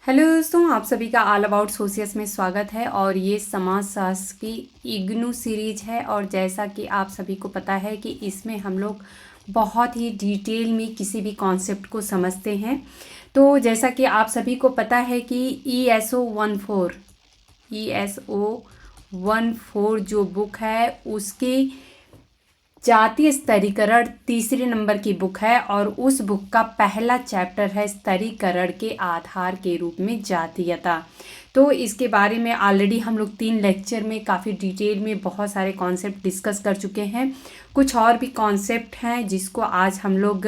Hello दोस्तों, आप सभी का ऑल अबाउट सोशियस में स्वागत है। और ये समाजशास्त्र की इग्नू सीरीज है। और जैसा कि आप सभी को पता है कि इसमें हम लोग बहुत ही डिटेल में किसी भी कॉन्सेप्ट को समझते हैं। तो जैसा कि आप सभी को पता है कि ESO 14 जो बुक है उसकी जातीय स्तरीकरण तीसरे नंबर की बुक है। और उस बुक का पहला चैप्टर है स्तरीकरण के आधार के रूप में जातीयता। तो इसके बारे में ऑलरेडी हम लोग 3 लेक्चर में काफ़ी डिटेल में बहुत सारे कॉन्सेप्ट डिस्कस कर चुके हैं। कुछ और भी कॉन्सेप्ट हैं जिसको आज हम लोग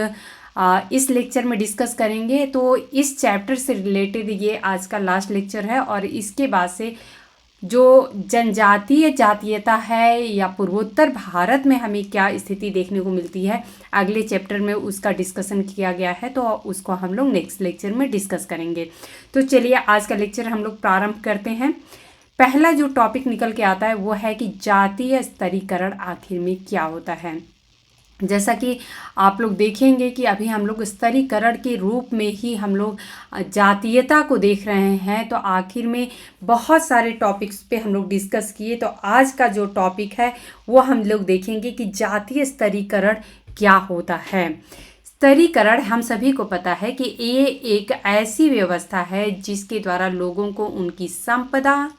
इस लेक्चर में डिस्कस करेंगे। तो इस चैप्टर से रिलेटेड ये आज का लास्ट लेक्चर है। और इसके बाद से जो जनजातीय जातीयता है या पूर्वोत्तर भारत में हमें क्या स्थिति देखने को मिलती है, अगले चैप्टर में उसका डिस्कशन किया गया है। तो उसको हम लोग नेक्स्ट लेक्चर में डिस्कस करेंगे। तो चलिए आज का लेक्चर हम लोग प्रारंभ करते हैं। पहला जो टॉपिक निकल के आता है वो है कि जातीय स्तरीकरण आखिर में क्या होता है। जैसा कि आप लोग देखेंगे कि अभी हम लोग स्तरीकरण के रूप में ही हम लोग जातीयता को देख रहे हैं। तो आखिर में बहुत सारे टॉपिक्स पे हम लोग डिस्कस किए। तो आज का जो टॉपिक है वो हम लोग देखेंगे कि जातीय स्तरीकरण क्या होता है। स्तरीकरण हम सभी को पता है कि ये एक ऐसी व्यवस्था है जिसके द्वारा लोगों को उनकी संपदा,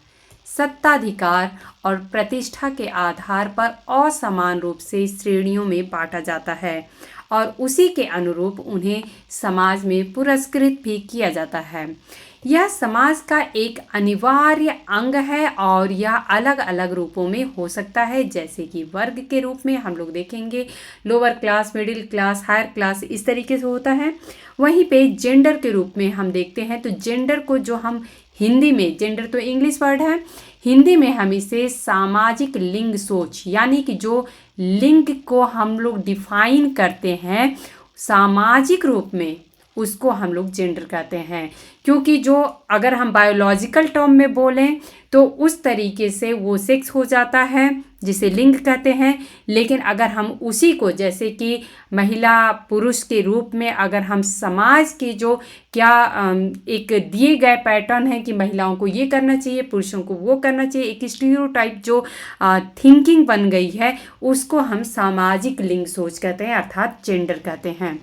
सत्ताधिकार और प्रतिष्ठा के आधार पर असमान रूप से श्रेणियों में बांटा जाता है और उसी के अनुरूप उन्हें समाज में पुरस्कृत भी किया जाता है। यह समाज का एक अनिवार्य अंग है और यह अलग अलग रूपों में हो सकता है, जैसे कि वर्ग के रूप में हम लोग देखेंगे lower class, middle class, higher class, इस तरीके से होता है। वहीं पे जेंडर के रूप में हम देखते हैं तो जेंडर को जो हम हिंदी में, जेंडर तो इंग्लिश वर्ड है, हिंदी में हम इसे सामाजिक लिंग सोच यानी कि जो लिंग को हम लोग डिफाइन करते हैं सामाजिक रूप में, उसको हम लोग जेंडर कहते हैं। क्योंकि जो अगर हम बायोलॉजिकल टर्म में बोलें तो उस तरीके से वो सेक्स हो जाता है जिसे लिंग कहते हैं। लेकिन अगर हम उसी को जैसे कि महिला पुरुष के रूप में अगर हम समाज के जो क्या एक दिए गए पैटर्न है कि महिलाओं को ये करना चाहिए, पुरुषों को वो करना चाहिए, एक स्टीरियोटाइप जो थिंकिंग बन गई है, उसको हम सामाजिक लिंग सोच कहते हैं अर्थात जेंडर कहते हैं।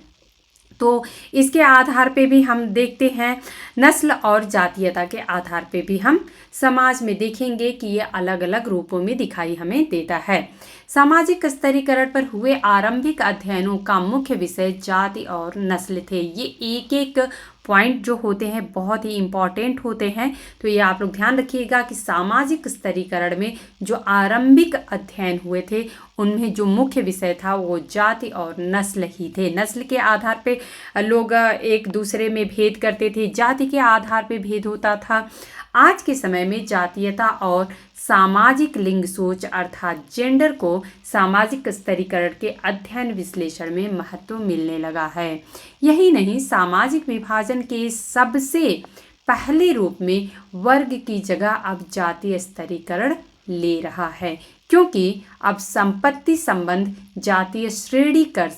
तो इसके आधार पे भी हम देखते हैं, नस्ल और जातीयता के आधार पे भी हम समाज में देखेंगे कि ये अलग अलग रूपों में दिखाई हमें देता है। सामाजिक स्तरीकरण पर हुए आरंभिक अध्ययनों का मुख्य विषय जाति और नस्ल थे। ये एक एक पॉइंट जो होते हैं बहुत ही इम्पॉर्टेंट होते हैं। तो ये आप लोग ध्यान रखिएगा कि सामाजिक स्तरीकरण में जो आरंभिक अध्ययन हुए थे उनमें जो मुख्य विषय था वो जाति और नस्ल ही थे। नस्ल के आधार पे लोग एक दूसरे में भेद करते थे, जाति के आधार पे भेद होता था। आज के समय में जातीयता और सामाजिक लिंग सोच अर्थात जेंडर को सामाजिक स्तरीकरण के अध्ययन विश्लेषण में महत्व मिलने लगा है। यही नहीं, सामाजिक विभाजन के सबसे पहले रूप में वर्ग की जगह अब जातीय स्तरीकरण ले रहा है, क्योंकि अब संपत्ति संबंध जातीय श्रेणीकरण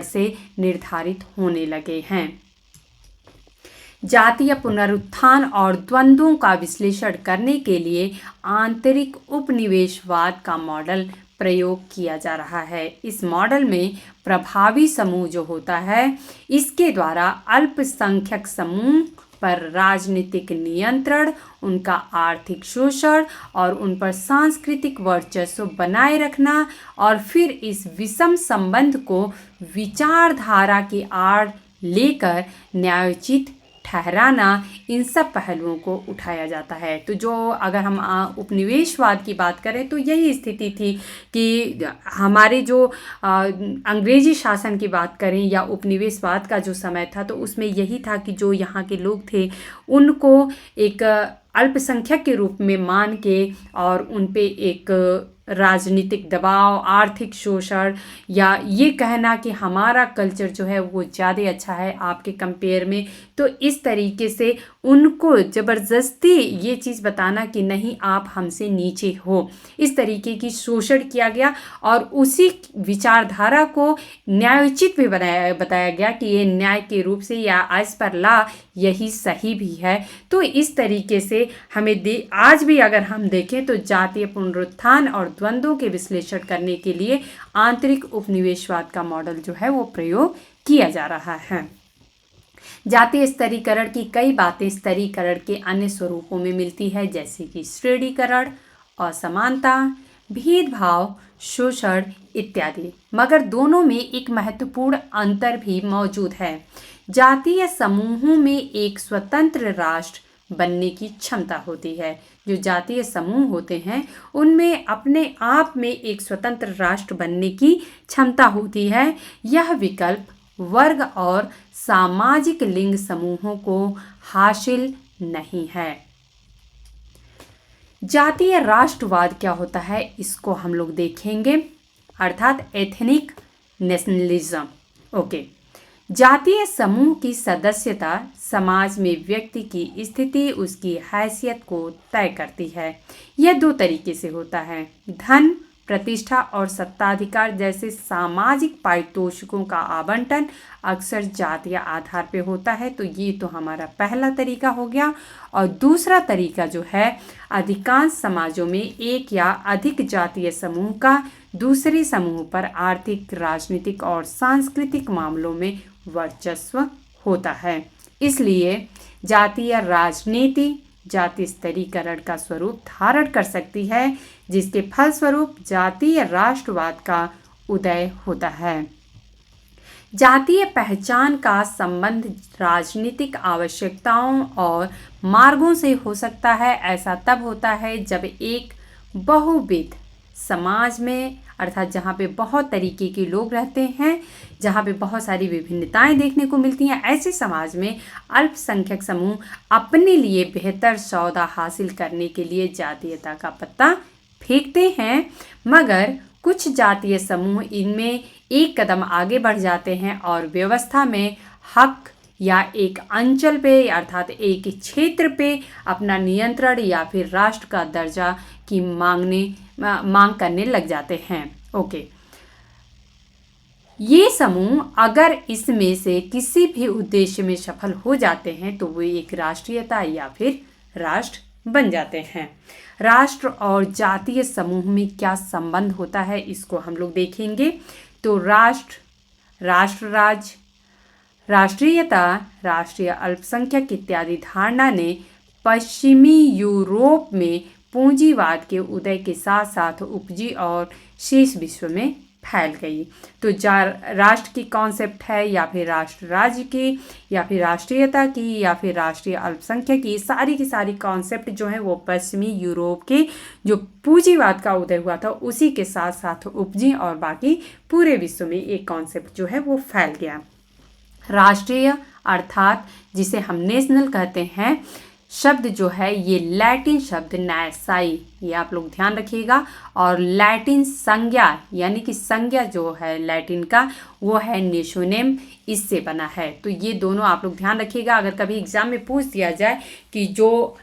से निर्धारित होने लगे हैं। जातीय पुनरुत्थान और द्वंद्वों का विश्लेषण करने के लिए आंतरिक उपनिवेशवाद का मॉडल प्रयोग किया जा रहा है। इस मॉडल में प्रभावी समूह जो होता है, इसके द्वारा अल्पसंख्यक समूह पर राजनीतिक नियंत्रण, उनका आर्थिक शोषण और उन पर सांस्कृतिक वर्चस्व बनाए रखना और फिर इस विषम संबंध को विचारधारा की आड़ लेकर न्यायोचित ठहराना, इन सब पहलुओं को उठाया जाता है। तो जो अगर हम उपनिवेशवाद की बात करें तो यही स्थिति थी कि हमारे जो अंग्रेजी शासन की बात करें या उपनिवेशवाद का जो समय था तो उसमें यही था कि जो यहाँ के लोग थे उनको एक अल्पसंख्यक के रूप में मान के और उन पे एक राजनीतिक दबाव, आर्थिक शोषण, या ये कहना कि हमारा कल्चर जो है वो ज़्यादा अच्छा है आपके कंपेयर में, तो इस तरीके से उनको ज़बरदस्ती ये चीज़ बताना कि नहीं आप हमसे नीचे हो, इस तरीके की शोषण किया गया। और उसी विचारधारा को न्यायोचित भी बताया गया कि ये न्याय के रूप से या एज पर लॉ यही सही भी है। तो इस तरीके से हमें आज भी अगर हम देखें तो जातीय पुनरुत्थान और द्वंद्वों के विश्लेषण करने के लिए आंतरिक उपनिवेशवाद का मॉडल जो है वो प्रयोग किया जा रहा है। जातीय स्तरीकरण की कई बातें स्तरीकरण के अन्य स्वरूपों में मिलती है, जैसे कि श्रेणीकरण, असमानता, भेदभाव, शोषण इत्यादि। मगर दोनों में एक महत्वपूर्ण अंतर भी मौजूद है। जातीय समूहों में एक स्वतंत्र राष्ट्र बनने की क्षमता होती है। जो जातीय समूह होते हैं उनमें अपने आप में एक स्वतंत्र राष्ट्र बनने की क्षमता होती है। यह विकल्प वर्ग और सामाजिक लिंग समूहों को हासिल नहीं है। जातीय राष्ट्रवाद क्या होता है इसको हम लोग देखेंगे, अर्थात एथनिक नेशनलिज्म। ओके, जातीय समूह की सदस्यता समाज में व्यक्ति की स्थिति, उसकी हैसियत को तय करती है। यह दो तरीके से होता है, धन, प्रतिष्ठा और सत्ताधिकार जैसे सामाजिक पारितोषिकों का आवंटन अक्सर जातीय आधार पे होता है। तो ये तो हमारा पहला तरीका हो गया। और दूसरा तरीका जो है, अधिकांश समाजों में एक या अधिक जातीय समूह का दूसरे समूह पर आर्थिक, राजनीतिक और सांस्कृतिक मामलों में वर्चस्व होता है। इसलिए जातीय राजनीति जातीय स्तरीकरण का स्वरूप धारण कर सकती है, जिसके फलस्वरूप जातीय राष्ट्रवाद का उदय होता है। जातीय पहचान का संबंध राजनीतिक आवश्यकताओं और मार्गों से हो सकता है। ऐसा तब होता है जब एक बहुविध समाज में, अर्थात जहाँ पे बहुत तरीके के लोग रहते हैं, जहाँ पे बहुत सारी विभिन्नताएं देखने को मिलती हैं, ऐसे समाज में अल्पसंख्यक समूह अपने लिए बेहतर सौदा हासिल करने के लिए जातीयता का पत्ता फेंकते हैं। मगर कुछ जातीय समूह इनमें एक कदम आगे बढ़ जाते हैं और व्यवस्था में हक या एक अंचल पे, अर्थात एक क्षेत्र पे अपना नियंत्रण या फिर राष्ट्र का दर्जा की मांग करने लग जाते हैं। ओके, ये समूह अगर इसमें से किसी भी उद्देश्य में सफल हो जाते हैं तो वो एक राष्ट्रीयता या फिर राष्ट्र बन जाते हैं। राष्ट्र और जातीय समूह में क्या संबंध होता है इसको हम लोग देखेंगे। तो राष्ट्र, राष्ट्र-राज्य, राष्ट्रीयता, राष्ट्रीय अल्पसंख्यक इत्यादि धारणा ने पश्चिमी यूरोप में पूंजीवाद के उदय के साथ साथ उपजी और शेष विश्व में फैल गई। तो राष्ट्र की कॉन्सेप्ट है या फिर राष्ट्र राज्य की या फिर राष्ट्रीयता की या फिर राष्ट्रीय अल्पसंख्यक की सारी कॉन्सेप्ट जो है वो पश्चिमी यूरोप के जो पूंजीवाद का उदय हुआ था उसी के साथ साथ उपजी और बाकी पूरे विश्व में एक कॉन्सेप्ट जो है वो फैल गया। राष्ट्रीय अर्थात जिसे हम नेशनल कहते हैं शब्द जो है ये लैटिन शब्द नैसाई, ये आप लोग ध्यान रखिएगा, और लैटिन संज्ञा यानी कि संज्ञा जो है लैटिन का वो है नेशोनेम, इससे बना है। तो ये दोनों आप लोग ध्यान रखिएगा। अगर कभी एग्जाम में पूछ दिया जाए कि जो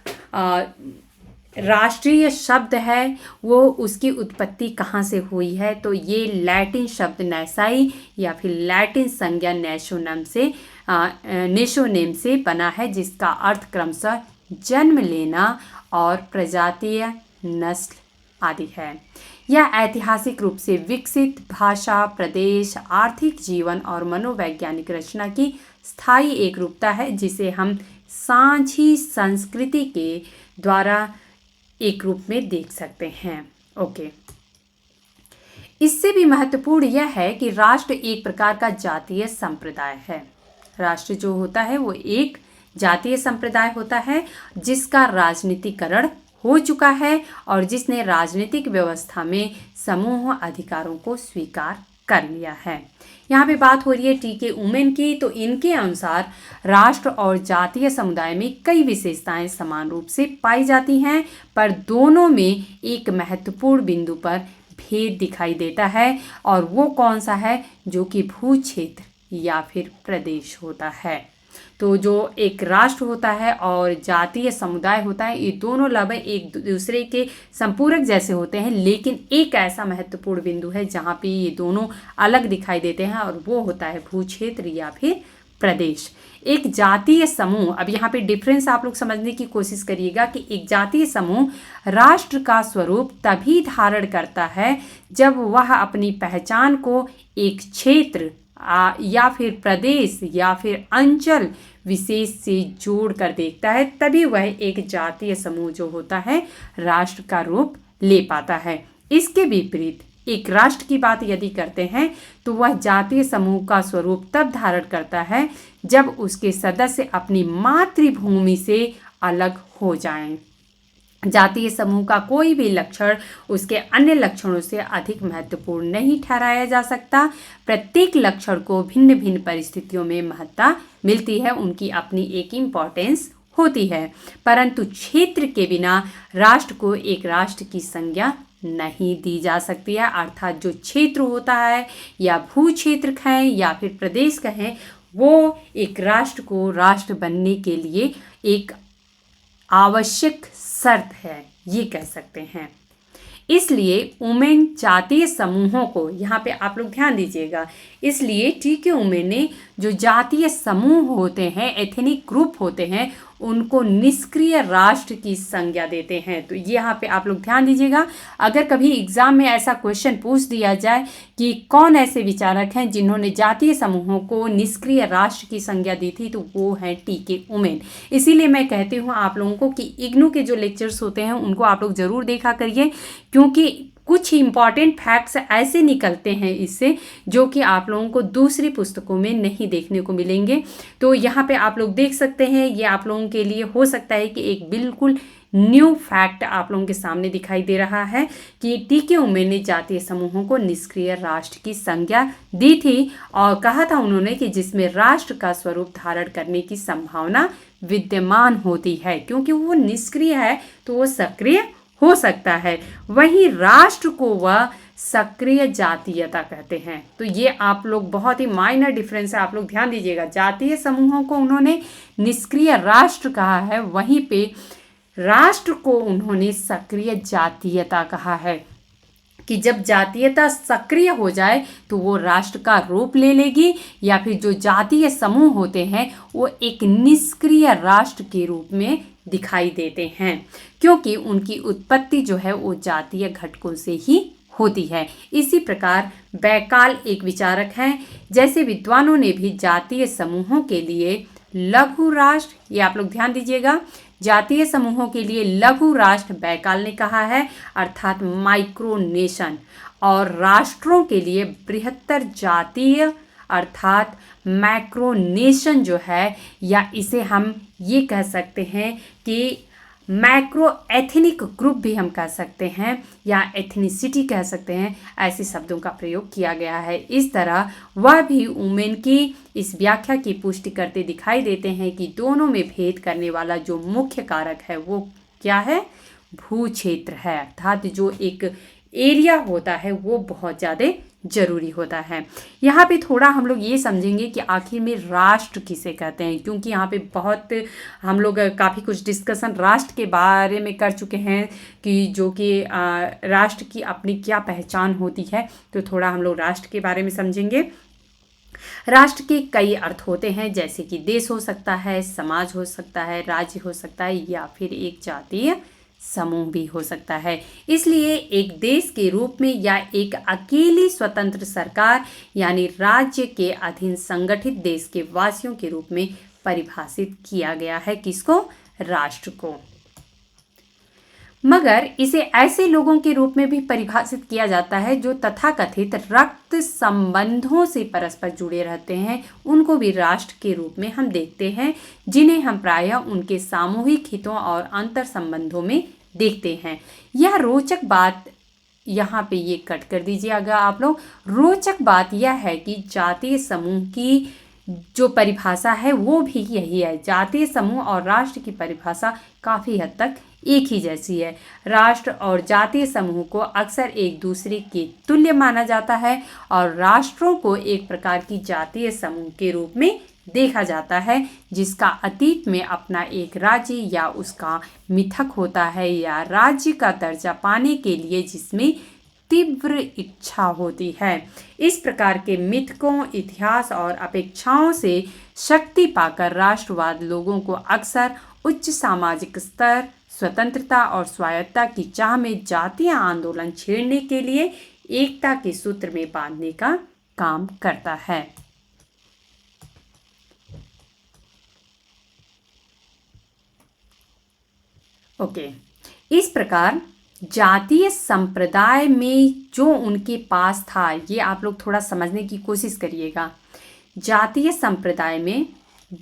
राष्ट्रीय शब्द है वो उसकी उत्पत्ति कहाँ से हुई है, तो ये लैटिन शब्द नैसाई या फिर लैटिन संज्ञा नेशोनेम से बना है, जिसका अर्थ क्रमशः जन्म लेना और प्रजातीय, नस्ल आदि है। यह ऐतिहासिक रूप से विकसित भाषा, प्रदेश, आर्थिक जीवन और मनोवैज्ञानिक रचना की स्थायी एकरूपता है, जिसे हम सांझी संस्कृति के द्वारा एक रूप में देख सकते हैं। ओके, इससे भी महत्वपूर्ण यह है कि राष्ट्र एक प्रकार का जातीय संप्रदाय है। राष्ट्र जो होता है वो एक जातीय संप्रदाय होता है जिसका राजनीतिकरण हो चुका है और जिसने राजनीतिक व्यवस्था में समूह अधिकारों को स्वीकार कर लिया है। यहाँ पे बात हो रही है टी के उमेन की, तो इनके अनुसार राष्ट्र और जातीय समुदाय में कई विशेषताएं समान रूप से पाई जाती हैं, पर दोनों में एक महत्वपूर्ण बिंदु पर भेद दिखाई देता है, और वो कौन सा है, जो कि भू क्षेत्र या फिर प्रदेश होता है। तो जो एक राष्ट्र होता है और जातीय समुदाय होता है, ये दोनों लगभग एक दूसरे के संपूरक जैसे होते हैं, लेकिन एक ऐसा महत्वपूर्ण बिंदु है जहाँ पे ये दोनों अलग दिखाई देते हैं, और वो होता है भू क्षेत्र या फिर प्रदेश। एक जातीय समूह, अब यहाँ पे डिफरेंस आप लोग समझने की कोशिश करिएगा कि एक जातीय समूह राष्ट्र का स्वरूप तभी धारण करता है जब वह अपनी पहचान को एक क्षेत्र या फिर प्रदेश या फिर अंचल विशेष से जोड़ कर देखता है, तभी वह एक जातीय समूह जो होता है राष्ट्र का रूप ले पाता है। इसके विपरीत एक राष्ट्र की बात यदि करते हैं तो वह जातीय समूह का स्वरूप तब धारण करता है जब उसके सदस्य अपनी मातृभूमि से अलग हो जाएं। जातीय समूह का कोई भी लक्षण उसके अन्य लक्षणों से अधिक महत्वपूर्ण नहीं ठहराया जा सकता। प्रत्येक लक्षण को भिन्न भिन्न परिस्थितियों में महत्ता मिलती है, उनकी अपनी एक इम्पोर्टेंस होती है, परंतु क्षेत्र के बिना राष्ट्र को एक राष्ट्र की संज्ञा नहीं दी जा सकती है। अर्थात जो क्षेत्र होता है या भू क्षेत्र कहें या फिर प्रदेश कहें, वो एक राष्ट्र को राष्ट्र बनने के लिए एक आवश्यक शर्त है, ये कह सकते हैं। इसलिए उमेन जातीय समूहों को, यहाँ पे आप लोग ध्यान दीजिएगा, इसलिए टी के उमेन ने जो जातीय समूह होते हैं, एथनिक ग्रुप होते हैं, उनको निष्क्रिय राष्ट्र की संज्ञा देते हैं। तो ये यहाँ पे आप लोग ध्यान दीजिएगा, अगर कभी एग्जाम में ऐसा क्वेश्चन पूछ दिया जाए कि कौन ऐसे विचारक हैं जिन्होंने जातीय समूहों को निष्क्रिय राष्ट्र की संज्ञा दी थी, तो वो हैं टी के उमेन। इसीलिए मैं कहती हूँ आप लोगों को कि इग्नू के जो लेक्चर्स होते हैं उनको आप लोग ज़रूर देखा करिए, क्योंकि कुछ इंपॉर्टेंट फैक्ट्स ऐसे निकलते हैं इससे जो कि आप लोगों को दूसरी पुस्तकों में नहीं देखने को मिलेंगे। तो यहाँ पे आप लोग देख सकते हैं, ये आप लोगों के लिए हो सकता है कि एक बिल्कुल न्यू फैक्ट आप लोगों के सामने दिखाई दे रहा है कि टी के उमेन ने जातीय समूहों को निष्क्रिय राष्ट्र की संज्ञा दी थी, और कहा था उन्होंने कि जिसमें राष्ट्र का स्वरूप धारण करने की संभावना विद्यमान होती है, क्योंकि वो निष्क्रिय है तो वो सक्रिय हो सकता है। वहीं राष्ट्र को वह सक्रिय जातीयता कहते हैं। तो ये आप लोग बहुत ही माइनर डिफरेंस है, आप लोग ध्यान दीजिएगा। जातीय समूहों को उन्होंने निष्क्रिय राष्ट्र कहा है, वहीं पे राष्ट्र को उन्होंने सक्रिय जातीयता कहा है कि जब जातीयता सक्रिय हो जाए तो वो राष्ट्र का रूप ले लेगी, या फिर जो जातीय समूह होते हैं वो एक निष्क्रिय राष्ट्र के रूप में दिखाई देते हैं, क्योंकि उनकी उत्पत्ति जो है वो जातीय घटकों से ही होती है। इसी प्रकार बैकाल एक विचारक हैं। जैसे विद्वानों ने भी जातीय समूहों के लिए लघु राष्ट्र, ये आप लोग ध्यान दीजिएगा, जातीय समूहों के लिए लघु राष्ट्र बैकाल ने कहा है, अर्थात माइक्रो नेशन, और राष्ट्रों के लिए बृहत्तर जातीय अर्थात मैक्रो नेशन जो है, या इसे हम ये कह सकते हैं कि मैक्रो एथनिक ग्रुप भी हम कह सकते हैं, या एथनिसिटी कह सकते हैं, ऐसे शब्दों का प्रयोग किया गया है। इस तरह वह भी उमेन की इस व्याख्या की पुष्टि करते दिखाई देते हैं कि दोनों में भेद करने वाला जो मुख्य कारक है वो क्या है, भू क्षेत्र है, अर्थात जो एक एरिया होता है वो बहुत ज़्यादा जरूरी होता है। यहाँ पे थोड़ा हम लोग ये समझेंगे कि आखिर में राष्ट्र किसे कहते हैं, क्योंकि यहाँ पे बहुत हम लोग काफ़ी कुछ डिस्कशन राष्ट्र के बारे में कर चुके हैं कि जो कि राष्ट्र की अपनी क्या पहचान होती है। तो थोड़ा हम लोग राष्ट्र के बारे में समझेंगे। राष्ट्र के कई अर्थ होते हैं, जैसे कि देश हो सकता है, समाज हो सकता है, राज्य हो सकता है, या फिर एक जातीय समूह भी हो सकता है। इसलिए एक देश के रूप में या एक अकेली स्वतंत्र सरकार यानी राज्य के अधीन संगठित देश के वासियों के रूप में परिभाषित किया गया है, किसको, राष्ट्र को। मगर इसे ऐसे लोगों के रूप में भी परिभाषित किया जाता है जो तथाकथित रक्त संबंधों से परस्पर जुड़े रहते हैं, उनको भी राष्ट्र के रूप में हम देखते हैं, जिन्हें हम प्रायः उनके सामूहिक हितों और अंतर संबंधों में देखते हैं। यह रोचक बात यहाँ पे ये कट कर दीजिएगा आप लोग। रोचक बात यह है कि जातीय समूह की जो परिभाषा है वो भी यही है। जातीय समूह और राष्ट्र की परिभाषा काफ़ी हद तक एक ही जैसी है। राष्ट्र और जातीय समूह को अक्सर एक दूसरे के तुल्य माना जाता है और राष्ट्रों को एक प्रकार की जातीय समूह के रूप में देखा जाता है जिसका अतीत में अपना एक राज्य या उसका मिथक होता है या राज्य का दर्जा पाने के लिए जिसमें तीव्र इच्छा होती है। इस प्रकार के मिथकों, इतिहास और अपेक्षाओं से शक्ति पाकर राष्ट्रवाद लोगों को अक्सर उच्च सामाजिक स्तर, स्वतंत्रता और स्वायत्तता की चाह में जातीय आंदोलन छेड़ने के लिए एकता के सूत्र में बांधने का काम करता है। ओके, इस प्रकार जातीय संप्रदाय में जो उनके पास था, ये आप लोग थोड़ा समझने की कोशिश करिएगा। जातीय संप्रदाय में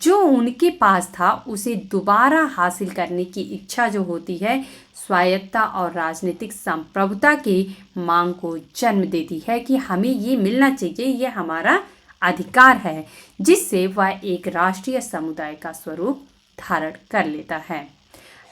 जो उनके पास था उसे दोबारा हासिल करने की इच्छा जो होती है, स्वायत्तता और राजनीतिक संप्रभुता की मांग को जन्म देती है कि हमें ये मिलना चाहिए, ये हमारा अधिकार है, जिससे वह एक राष्ट्रीय समुदाय का स्वरूप धारण कर लेता है।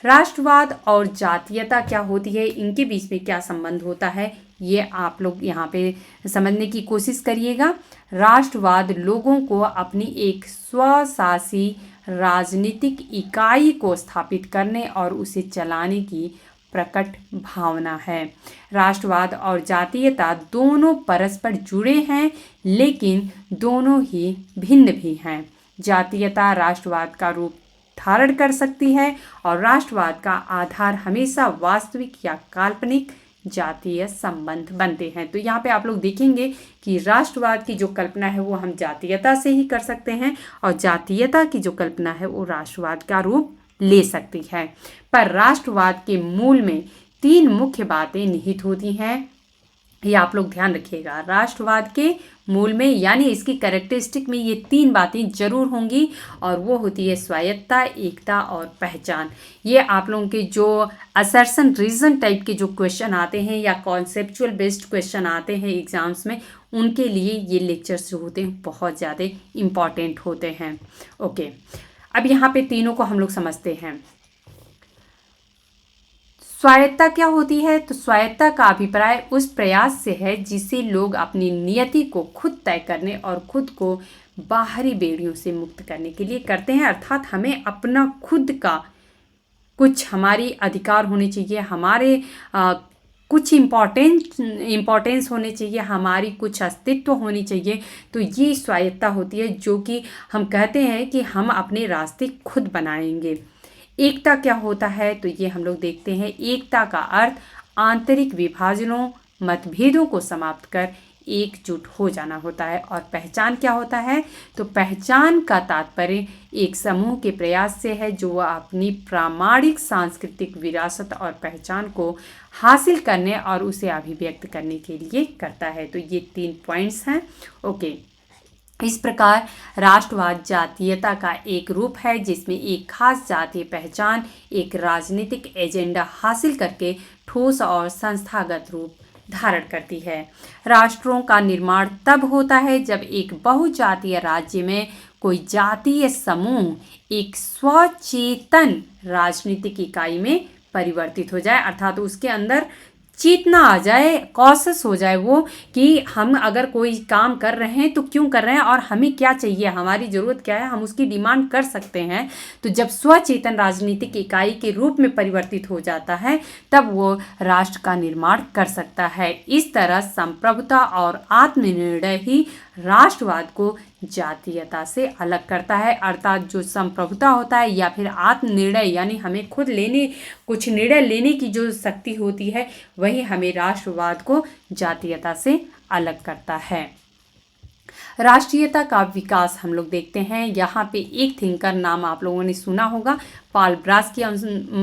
राष्ट्रवाद और जातीयता क्या होती है, इनके बीच में क्या संबंध होता है, ये आप लोग यहाँ पे समझने की कोशिश करिएगा। राष्ट्रवाद लोगों को अपनी एक स्वशासी राजनीतिक इकाई को स्थापित करने और उसे चलाने की प्रकट भावना है। राष्ट्रवाद और जातीयता दोनों परस्पर जुड़े हैं लेकिन दोनों ही भिन्न भी हैं। जातीयता राष्ट्रवाद का रूप धारण कर सकती है और राष्ट्रवाद का आधार हमेशा वास्तविक या काल्पनिक जातीय संबंध बनते हैं। तो यहाँ पे आप लोग देखेंगे कि राष्ट्रवाद की जो कल्पना है वो हम जातीयता से ही कर सकते हैं और जातीयता की जो कल्पना है वो राष्ट्रवाद का रूप ले सकती है। पर राष्ट्रवाद के मूल में 3 मुख्य बातें निहित होती हैं, ये आप लोग ध्यान रखिएगा। राष्ट्रवाद के मूल में यानी इसकी कैरेक्टरिस्टिक में ये 3 बातें जरूर होंगी और वो होती है स्वायत्तता, एकता और पहचान। ये आप लोगों के जो असर्शन रीजन टाइप के जो क्वेश्चन आते हैं या कॉन्सेप्चुअल बेस्ड क्वेश्चन आते हैं एग्जाम्स में, उनके लिए ये लेक्चर्स जो होते हैं बहुत ज़्यादा इम्पॉर्टेंट होते हैं। ओके, अब यहाँ पे तीनों को हम लोग समझते हैं। स्वायत्तता क्या होती है? तो स्वायत्तता का अभिप्राय उस प्रयास से है जिसे लोग अपनी नियति को खुद तय करने और खुद को बाहरी बेड़ियों से मुक्त करने के लिए करते हैं। अर्थात हमें अपना खुद का कुछ हमारी अधिकार होने चाहिए, हमारे कुछ इम्पोर्टेंस होने चाहिए, हमारी कुछ अस्तित्व होनी चाहिए। तो ये स्वायत्तता होती है जो कि हम कहते हैं कि हम अपने रास्ते खुद बनाएंगे। एकता क्या होता है? तो ये हम लोग देखते हैं। एकता का अर्थ आंतरिक विभाजनों, मतभेदों को समाप्त कर एकजुट हो जाना होता है। और पहचान क्या होता है? तो पहचान का तात्पर्य एक समूह के प्रयास से है जो वह अपनी प्रामाणिक सांस्कृतिक विरासत और पहचान को हासिल करने और उसे अभिव्यक्त करने के लिए करता है। तो ये 3 पॉइंट्स हैं। ओके, इस प्रकार राष्ट्रवाद जातीयता का एक रूप है जिसमें एक खास जातीय पहचान एक राजनीतिक एजेंडा हासिल करके ठोस और संस्थागत रूप धारण करती है। राष्ट्रों का निर्माण तब होता है जब एक बहुजातीय राज्य में कोई जातीय समूह एक स्वचेतन राजनीतिक इकाई में परिवर्तित हो जाए, अर्थात उसके अंदर चेतना आ जाए, कॉन्शियस हो जाए वो कि हम अगर कोई काम कर रहे हैं तो क्यों कर रहे हैं और हमें क्या चाहिए, हमारी ज़रूरत क्या है, हम उसकी डिमांड कर सकते हैं। तो जब स्वचेतन राजनीतिक इकाई के रूप में परिवर्तित हो जाता है तब वो राष्ट्र का निर्माण कर सकता है। इस तरह संप्रभुता और आत्मनिर्णय ही राष्ट्रवाद को जातीयता से अलग करता है। अर्थात जो संप्रभुता होता है या फिर आत्मनिर्णय यानी हमें खुद कुछ निर्णय लेने की जो शक्ति होती है, वही हमें राष्ट्रवाद को जातीयता से अलग करता है। राष्ट्रीयता का विकास हम लोग देखते हैं। यहाँ पे एक थिंकर नाम आप लोगों ने सुना होगा, पॉल ब्रास की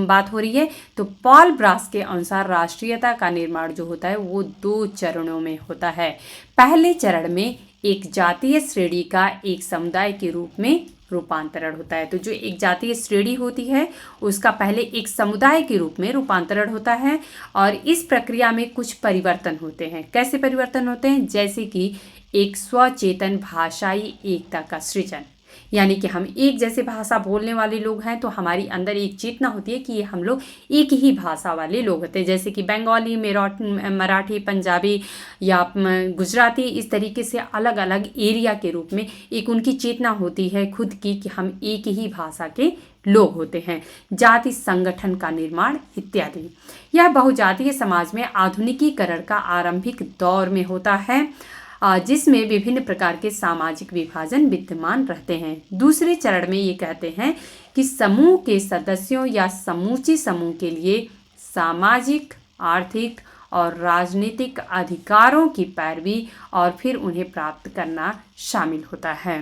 बात हो रही है। तो पॉल ब्रास के अनुसार राष्ट्रीयता का निर्माण जो होता है वो 2 चरणों में होता है। पहले चरण में एक जातीय श्रेणी का एक समुदाय के रूप में रूपांतरण होता है। तो जो एक जातीय श्रेणी होती है उसका पहले एक समुदाय के रूप में रूपांतरण होता है और इस प्रक्रिया में कुछ परिवर्तन होते हैं। कैसे परिवर्तन होते हैं? जैसे कि एक स्वचेतन भाषाई एकता का सृजन, यानी कि हम एक जैसे भाषा बोलने वाले लोग हैं तो हमारी अंदर एक चेतना होती है कि ये हम लोग एक ही भाषा वाले लोग होते हैं। जैसे कि बंगाली, मराठी, पंजाबी या गुजराती, इस तरीके से अलग अलग एरिया के रूप में एक उनकी चेतना होती है खुद की कि हम एक ही भाषा के लोग होते हैं। जाति संगठन का निर्माण इत्यादि। यह बहुजातीय समाज में आधुनिकीकरण का आरंभिक दौर में होता है जिसमें विभिन्न प्रकार के सामाजिक विभाजन विद्यमान रहते हैं। दूसरे चरण में ये कहते हैं कि समूह के सदस्यों या समूची समूह के लिए सामाजिक, आर्थिक और राजनीतिक अधिकारों की पैरवी और फिर उन्हें प्राप्त करना शामिल होता है।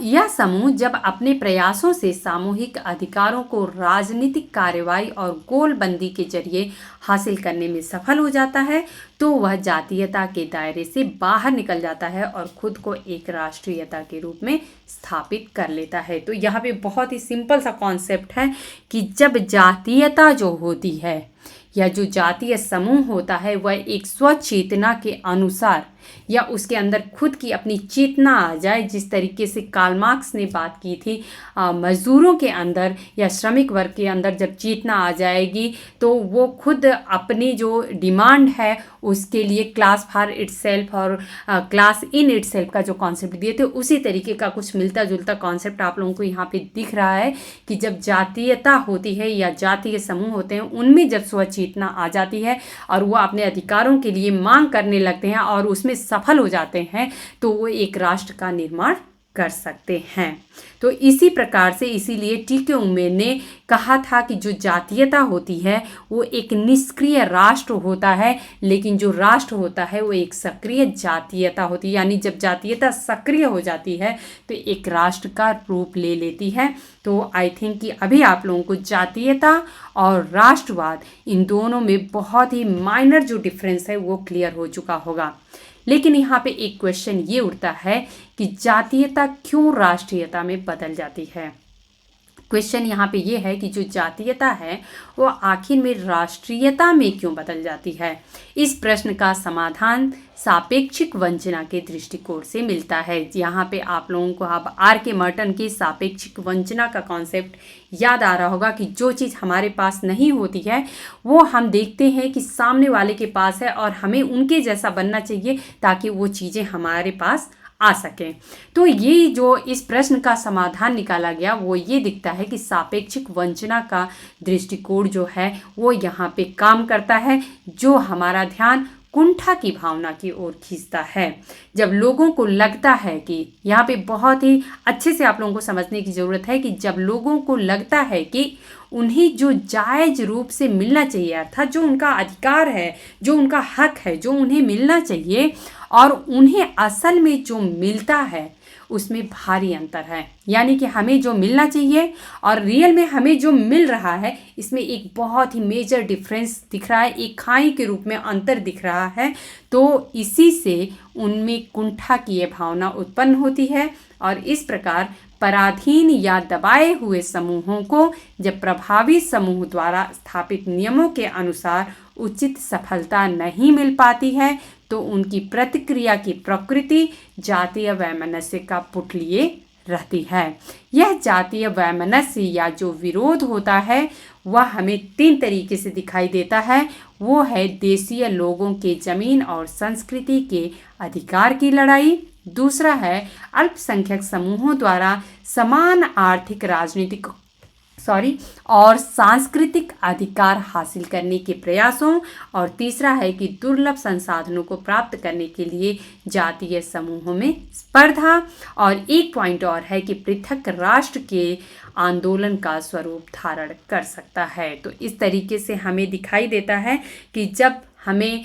यह समूह जब अपने प्रयासों से सामूहिक अधिकारों को राजनीतिक कार्रवाई और गोलबंदी के जरिए हासिल करने में सफल हो जाता है तो वह जातीयता के दायरे से बाहर निकल जाता है और खुद को एक राष्ट्रीयता के रूप में स्थापित कर लेता है। तो यहाँ पे बहुत ही सिंपल सा कॉन्सेप्ट है कि जब जातीयता जो होती है या जो जातीय समूह होता है वह एक स्वचेतना के अनुसार या उसके अंदर खुद की अपनी चेतना आ जाए, जिस तरीके से कार्ल मार्क्स ने बात की थी मजदूरों के अंदर या श्रमिक वर्ग के अंदर जब चेतना आ जाएगी तो वो खुद अपनी जो डिमांड है उसके लिए क्लास फॉर इटसेल्फ और क्लास इन इटसेल्फ का जो कॉन्सेप्ट दिए थे उसी तरीके का कुछ मिलता जुलता कॉन्सेप्ट आप लोगों को यहाँ पे दिख रहा है कि जब जातीयता होती है या जातीय समूह होते हैं उनमें जब स्वचेतना आ जाती है और वो अपने अधिकारों के लिए मांग करने लगते हैं और उसमें सफल हो जाते हैं तो वो एक राष्ट्र का निर्माण कर सकते हैं। तो इसी प्रकार से इसीलिए टी.के. उमेर ने कहा था कि जो जातीयता होती है वो एक निष्क्रिय राष्ट्र होता है, लेकिन जो राष्ट्र होता है वो एक सक्रिय जातीयता होती है। यानी जब जातीयता सक्रिय हो जाती है तो एक राष्ट्र का रूप ले लेती है। तो आई थिंक कि अभी आप लोगों को जातीयता और राष्ट्रवाद इन दोनों में बहुत ही माइनर जो डिफरेंस है वो क्लियर हो चुका होगा। लेकिन यहाँ पे एक क्वेश्चन ये उठता है कि जातीयता क्यों राष्ट्रीयता में बदल जाती है। क्वेश्चन यहाँ पे ये है कि जो जातीयता है वो आखिर में राष्ट्रीयता में क्यों बदल जाती है। इस प्रश्न का समाधान सापेक्षिक वंचना के दृष्टिकोण से मिलता है। यहाँ पे आप लोगों को अब R.K. मर्टन की सापेक्षिक वंचना का कॉन्सेप्ट याद आ रहा होगा कि जो चीज़ हमारे पास नहीं होती है वो हम देखते हैं कि सामने वाले के पास है और हमें उनके जैसा बनना चाहिए ताकि वो चीज़ें हमारे पास आ सकें। तो ये जो इस प्रश्न का समाधान निकाला गया वो ये दिखता है कि सापेक्षिक वंचना का दृष्टिकोण जो है वो यहाँ पे काम करता है, जो हमारा ध्यान कुंठा की भावना की ओर खींचता है। जब लोगों को लगता है कि यहाँ पे बहुत ही अच्छे से आप लोगों को समझने की ज़रूरत है कि जब लोगों को लगता है कि उन्हें जो जायज़ रूप से मिलना चाहिए अर्थात जो उनका अधिकार है, जो उनका हक है, जो उन्हें मिलना चाहिए और उन्हें असल में जो मिलता है उसमें भारी अंतर है। यानी कि हमें जो मिलना चाहिए और रियल में हमें जो मिल रहा है इसमें एक बहुत ही मेजर डिफरेंस दिख रहा है, एक खाई के रूप में अंतर दिख रहा है। तो इसी से उनमें कुंठा की ये भावना उत्पन्न होती है और इस प्रकार पराधीन या दबाए हुए समूहों को जब प्रभावी समूह द्वारा स्थापित नियमों के अनुसार उचित सफलता नहीं मिल पाती है तो उनकी प्रतिक्रिया की प्रकृति जातीय वैमनस्य का पुट लिए रहती है। यह जातीय वैमनस्य या जो विरोध होता है वह हमें 3 तरीके से दिखाई देता है। वो है देशीय लोगों के जमीन और संस्कृति के अधिकार की लड़ाई, दूसरा है अल्पसंख्यक समूहों द्वारा समान आर्थिक, राजनीतिक और सांस्कृतिक अधिकार हासिल करने के प्रयासों, और तीसरा है कि दुर्लभ संसाधनों को प्राप्त करने के लिए जातीय समूहों में स्पर्धा, और एक पॉइंट और है कि पृथक राष्ट्र के आंदोलन का स्वरूप धारण कर सकता है। तो इस तरीके से हमें दिखाई देता है कि जब हमें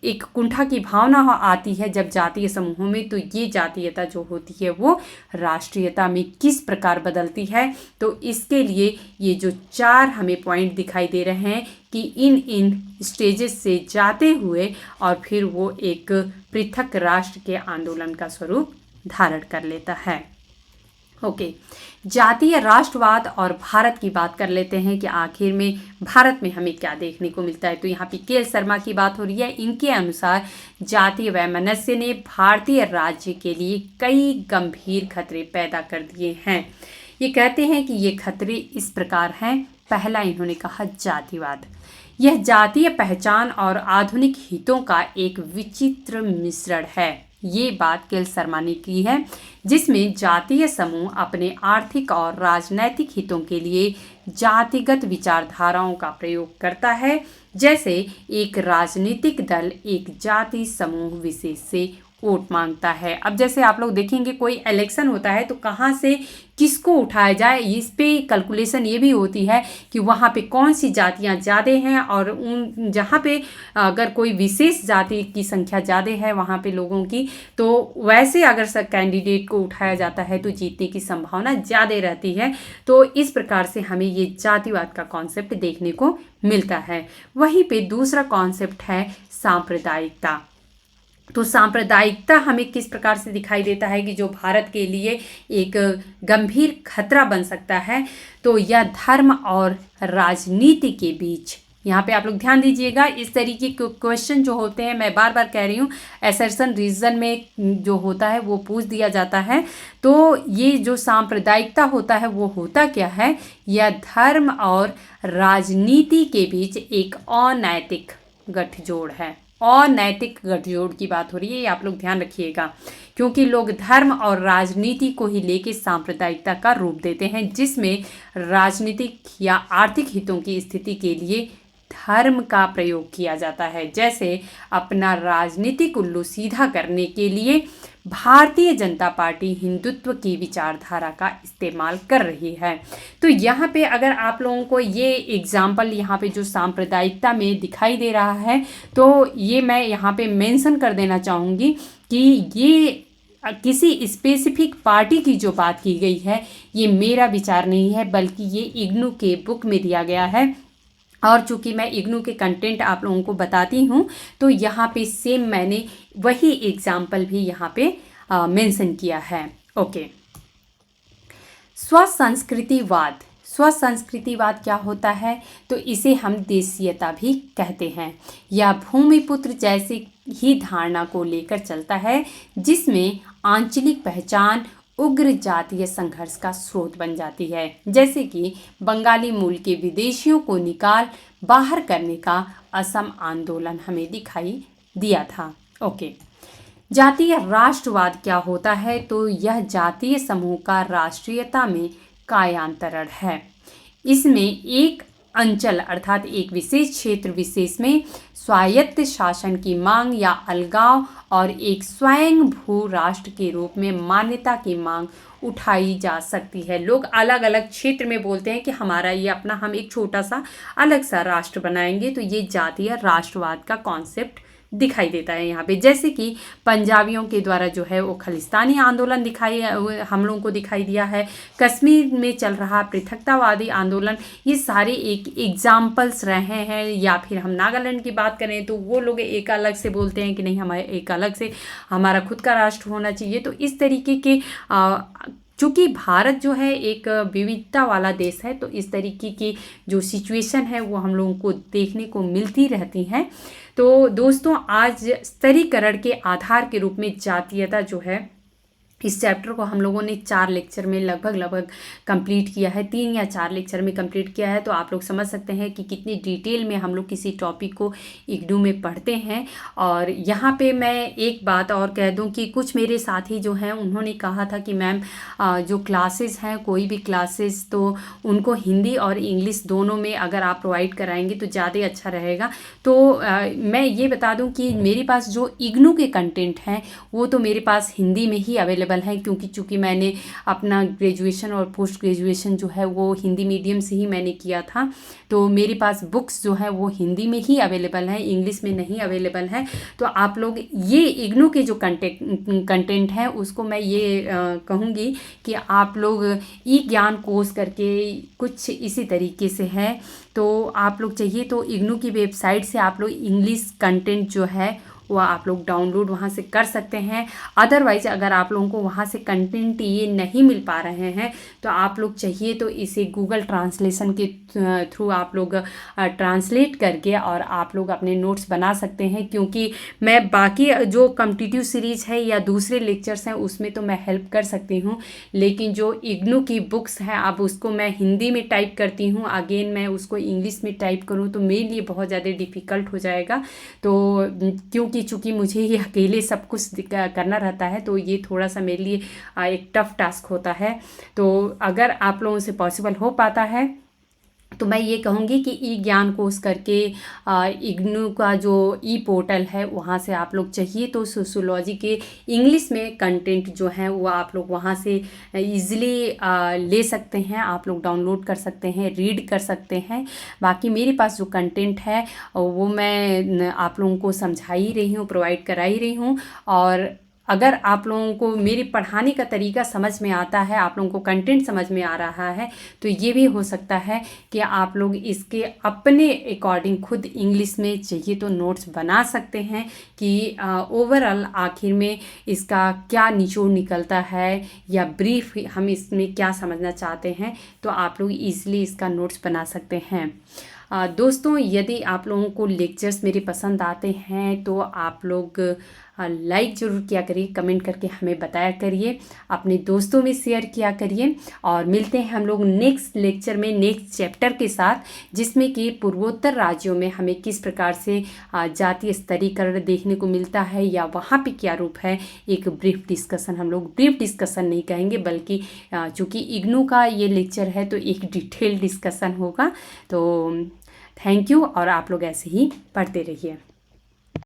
एक कुंठा की भावना आती है जब जातीय समूहों में, तो ये जातीयता जो होती है वो राष्ट्रीयता में किस प्रकार बदलती है। तो इसके लिए ये जो 4 हमें पॉइंट दिखाई दे रहे हैं कि इन स्टेजेस से जाते हुए और फिर वो एक पृथक राष्ट्र के आंदोलन का स्वरूप धारण कर लेता है। ओके, जातीय राष्ट्रवाद और भारत की बात कर लेते हैं कि आखिर में भारत में हमें क्या देखने को मिलता है। तो यहाँ पे के शर्मा की बात हो रही है। इनके अनुसार जातीय वैमनस्य ने भारतीय राज्य के लिए कई गंभीर खतरे पैदा कर दिए हैं। ये कहते हैं कि ये खतरे इस प्रकार हैं। पहला इन्होंने कहा जातिवाद। यह जातीय पहचान और आधुनिक हितों का एक विचित्र मिश्रण है। ये बात केएल शर्मा ने की है, जिसमें जातीय समूह अपने आर्थिक और राजनैतिक हितों के लिए जातिगत विचारधाराओं का प्रयोग करता है, जैसे एक राजनीतिक दल एक जाति समूह विशेष से वोट मांगता है। अब जैसे आप लोग देखेंगे कोई इलेक्शन होता है तो कहाँ से किसको उठाया जाए, इस पे कैलकुलेशन ये भी होती है कि वहाँ पे कौन सी जातियाँ ज़्यादा हैं, और उन जहाँ पे अगर कोई विशेष जाति की संख्या ज़्यादा है वहाँ पे लोगों की, तो वैसे अगर सब कैंडिडेट को उठाया जाता है तो जीतने की संभावना ज़्यादा रहती है। तो इस प्रकार से हमें ये जातिवाद का कॉन्सेप्ट देखने को मिलता है। वहीं पे दूसरा कॉन्सेप्ट है सांप्रदायिकता। तो सांप्रदायिकता हमें किस प्रकार से दिखाई देता है कि जो भारत के लिए एक गंभीर खतरा बन सकता है। तो यह धर्म और राजनीति के बीच, यहाँ पे आप लोग ध्यान दीजिएगा, इस तरीके के क्वेश्चन जो होते हैं, मैं बार बार कह रही हूँ, असर्शन रीजन में जो होता है वो पूछ दिया जाता है। तो ये जो सांप्रदायिकता होता है वो होता क्या है, यह धर्म और राजनीति के बीच एक अनैतिक गठजोड़ है। अनैतिक गठजोड़ की बात हो रही है, ये आप लोग ध्यान रखिएगा, क्योंकि लोग धर्म और राजनीति को ही लेके सांप्रदायिकता का रूप देते हैं, जिसमें राजनीतिक या आर्थिक हितों की स्थिति के लिए धर्म का प्रयोग किया जाता है। जैसे अपना राजनीतिक उल्लू सीधा करने के लिए भारतीय जनता पार्टी हिंदुत्व की विचारधारा का इस्तेमाल कर रही है। तो यहाँ पे अगर आप लोगों को ये एग्जाम्पल यहाँ पे जो सांप्रदायिकता में दिखाई दे रहा है, तो ये मैं यहाँ पे मेंशन कर देना चाहूँगी कि ये किसी स्पेसिफिक पार्टी की जो बात की गई है, ये मेरा विचार नहीं है, बल्कि ये इग्नू के बुक में दिया गया है। और चूंकि मैं इग्नू के कंटेंट आप लोगों को बताती हूँ, तो यहाँ पे सेम मैंने वही एग्जाम्पल भी यहाँ पे मेंशन किया है। ओके, स्वसंस्कृतिवाद। स्वसंस्कृतिवाद क्या होता है, तो इसे हम देशीयता भी कहते हैं। यह भूमिपुत्र जैसी ही धारणा को लेकर चलता है, जिसमें आंचलिक पहचान उग्र जातीय संघर्ष का स्रोत बन जाती है। जैसे कि बंगाली मूल के विदेशियों को निकाल बाहर करने का असम आंदोलन हमें दिखाई दिया था। ओके, जातीय राष्ट्रवाद क्या होता है, तो यह जातीय समूह का राष्ट्रीयता में कायांतरण है। इसमें एक अंचल अर्थात एक विशेष क्षेत्र विशेष में स्वायत्त शासन की मांग या अलगाव और एक स्वयं भू राष्ट्र के रूप में मान्यता की मांग उठाई जा सकती है। लोग अलग अलग क्षेत्र में बोलते हैं कि हमारा ये अपना, हम एक छोटा सा अलग सा राष्ट्र बनाएंगे। तो ये जातीय राष्ट्रवाद का कॉन्सेप्ट दिखाई देता है यहाँ पे। जैसे कि पंजाबियों के द्वारा जो है वो खालिस्तानी आंदोलन हम लोगों को दिखाई दिया है। कश्मीर में चल रहा पृथकतावादी आंदोलन, ये सारे एक एग्जाम्पल्स रहे हैं। या फिर हम नागालैंड की बात करें तो वो लोग एक अलग से बोलते हैं कि नहीं, हमारे एक अलग से हमारा खुद का राष्ट्र होना चाहिए। तो इस तरीके के चूँकि भारत जो है एक विविधता वाला देश है, तो इस तरीके की जो सिचुएशन है वो हम लोगों को देखने को मिलती रहती हैं। तो दोस्तों, आज स्तरीकरण के आधार के रूप में जातीयता जो है, इस चैप्टर को हम लोगों ने 4 लेक्चर में लगभग कंप्लीट किया है, 3 या 4 लेक्चर में कंप्लीट किया है। तो आप लोग समझ सकते हैं कि कितनी डिटेल में हम लोग किसी टॉपिक को इग्नू में पढ़ते हैं। और यहाँ पे मैं एक बात और कह दूँ कि कुछ मेरे साथी जो हैं उन्होंने कहा था कि मैम जो क्लासेस हैं, कोई भी क्लासेस, तो उनको हिंदी और इंग्लिश दोनों में अगर आप प्रोवाइड कराएंगे तो ज़्यादा अच्छा रहेगा। तो मैं ये बता दूँ कि मेरे पास जो इग्नू के कंटेंट हैं वो तो मेरे पास हिंदी में ही अवेलेबल है, क्योंकि चूँकि मैंने अपना ग्रेजुएशन और पोस्ट ग्रेजुएशन जो है वो हिंदी मीडियम से ही मैंने किया था। तो मेरे पास बुक्स जो है वो हिंदी में ही अवेलेबल हैं, इंग्लिश में नहीं अवेलेबल है। तो आप लोग ये इग्नू के जो कंटेंट है उसको मैं ये कहूँगी कि आप लोग ई ज्ञान कोर्स करके कुछ इसी तरीके से है, तो आप लोग चाहिए तो इग्नू की वेबसाइट से आप लोग इंग्लिश कंटेंट जो है वह आप लोग डाउनलोड वहाँ से कर सकते हैं। अदरवाइज अगर आप लोगों को वहाँ से कंटेंट ये नहीं मिल पा रहे हैं तो आप लोग चाहिए तो इसे गूगल ट्रांसलेशन के थ्रू आप लोग ट्रांसलेट करके और आप लोग अपने नोट्स बना सकते हैं, क्योंकि मैं बाकी जो कॉम्पिटिटिव सीरीज़ है या दूसरे लेक्चर्स हैं उसमें तो मैं हेल्प कर सकती हूँ, लेकिन जो इग्नू की बुक्स हैं अब उसको मैं हिंदी में टाइप करती हूँ, अगेन मैं उसको इंग्लिश में टाइप करूँ तो मेरे लिए बहुत ज़्यादा डिफ़िकल्ट हो जाएगा। तो क्योंकि चूँकि मुझे ही अकेले सब कुछ करना रहता है तो ये थोड़ा सा मेरे लिए एक टफ़ टास्क होता है। तो अगर आप लोगों से पॉसिबल हो पाता है तो मैं ये कहूँगी कि ई ज्ञान कोर्स करके इग्नू का जो ई पोर्टल है वहाँ से आप लोग चाहिए तो सोशियोलॉजी के इंग्लिश में कंटेंट जो है वो आप लोग वहाँ से इजीली ले सकते हैं, आप लोग डाउनलोड कर सकते हैं, रीड कर सकते हैं। बाकी मेरे पास जो कंटेंट है वो मैं आप लोगों को समझा ही रही हूँ, प्रोवाइड करा ही रही हूँ। और अगर आप लोगों को मेरे पढ़ाने का तरीका समझ में आता है, आप लोगों को कंटेंट समझ में आ रहा है, तो ये भी हो सकता है कि आप लोग इसके अपने अकॉर्डिंग खुद इंग्लिश में चाहिए तो नोट्स बना सकते हैं कि ओवरऑल आखिर में इसका क्या निचोड़ निकलता है या ब्रीफ हम इसमें क्या समझना चाहते हैं, तो आप लोग ईज़िली इसका नोट्स बना सकते हैं। दोस्तों, यदि आप लोगों को लेक्चर्स मेरे पसंद आते हैं तो आप लोग लाइक ज़रूर किया करिए, कमेंट करके हमें बताया करिए, अपने दोस्तों में शेयर किया करिए। और मिलते हैं हम लोग नेक्स्ट लेक्चर में नेक्स्ट चैप्टर के साथ, जिसमें कि पूर्वोत्तर राज्यों में हमें किस प्रकार से जातीय स्तरीकरण देखने को मिलता है या वहाँ पे क्या रूप है। एक ब्रीफ डिस्कशन, हम लोग ब्रीफ डिस्कशन नहीं कहेंगे बल्कि चूँकि इग्नू का ये लेक्चर है तो एक डिटेल डिस्कशन होगा। तो थैंक यू, और आप लोग ऐसे ही पढ़ते रहिए।